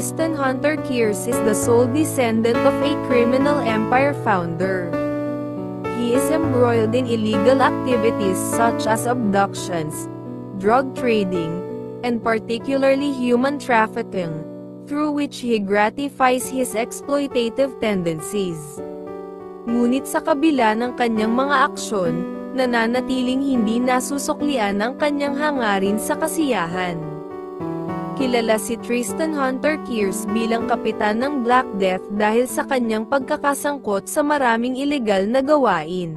Tristan Hunter Kears is the sole descendant of a criminal empire founder. He is embroiled in illegal activities such as abductions, drug trading, and particularly human trafficking, through which he gratifies his exploitative tendencies. Ngunit sa kabila ng kanyang mga aksyon, nananatiling hindi nasusuklian ang kanyang hangarin sa kasiyahan. Kilala si Tristan Hunter Kears bilang kapitan ng Black Death dahil sa kanyang pagkakasangkot sa maraming ilegal na gawain.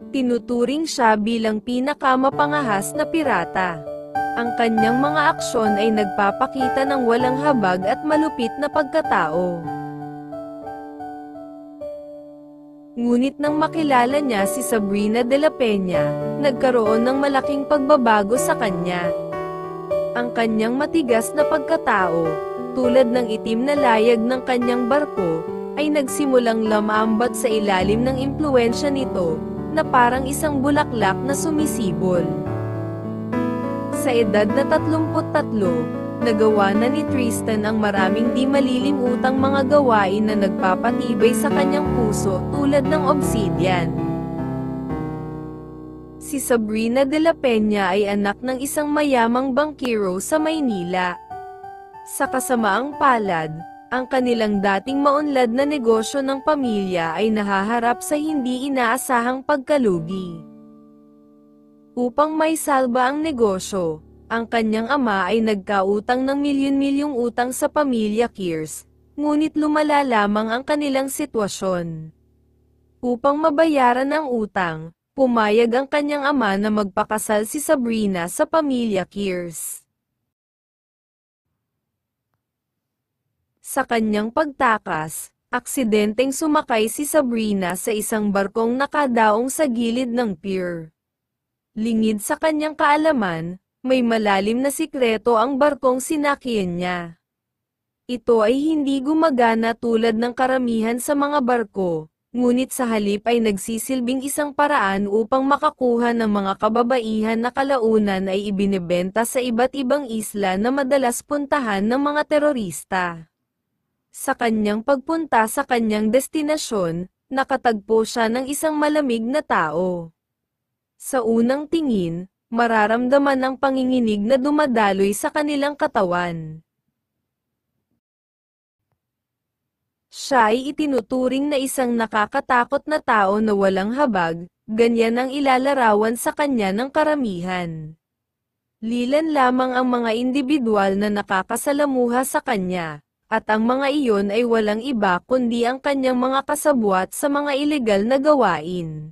Tinuturing siya bilang pinakamapangahas na pirata. Ang kanyang mga aksyon ay nagpapakita ng walang habag at malupit na pagkatao. Ngunit nang makilala niya si Sabrina de la Peña, nagkaroon ng malaking pagbabago sa kanya. Ang kanyang matigas na pagkatao, tulad ng itim na layag ng kanyang barko, ay nagsimulang lamambat sa ilalim ng impluwensya nito, na parang isang bulaklak na sumisibol. Sa edad na 33, nagawa na ni Tristan ang maraming di malilimutang mga gawain na nagpapatibay sa kanyang puso tulad ng obsidian. Si Sabrina de la Peña ay anak ng isang mayamang bangkero sa Maynila. Sa kasamaang palad, ang kanilang dating maunlad na negosyo ng pamilya ay nahaharap sa hindi inaasahang pagkalugi. Upang maisalba ang negosyo, ang kanyang ama ay nagkautang ng milyon-milyong utang sa pamilya Kears, ngunit lumala lamang ang kanilang sitwasyon. Upang mabayaran ang utang, pumayag ang kanyang ama na magpakasal si Sabrina sa pamilya Kears. Sa kanyang pagtakas, aksidenteng sumakay si Sabrina sa isang barkong nakadaong sa gilid ng pier. Lingid sa kanyang kaalaman, may malalim na sikreto ang barkong sinakyan niya. Ito ay hindi gumagana tulad ng karamihan sa mga barko, ngunit sa halip ay nagsisilbing isang paraan upang makakuha ng mga kababaihan na kalaunan ay ibinebenta sa iba't ibang isla na madalas puntahan ng mga terorista. Sa kanyang pagpunta sa kanyang destinasyon, nakatagpo siya ng isang malamig na tao. Sa unang tingin, mararamdaman ang panginginig na dumadaloy sa kanilang katawan. Siya ay itinuturing na isang nakakatakot na tao na walang habag, ganyan ang ilalarawan sa kanya ng karamihan. Lilan lamang ang mga indibidwal na nakakasalamuha sa kanya, at ang mga iyon ay walang iba kundi ang kanyang mga kasabwat sa mga ilegal na gawain.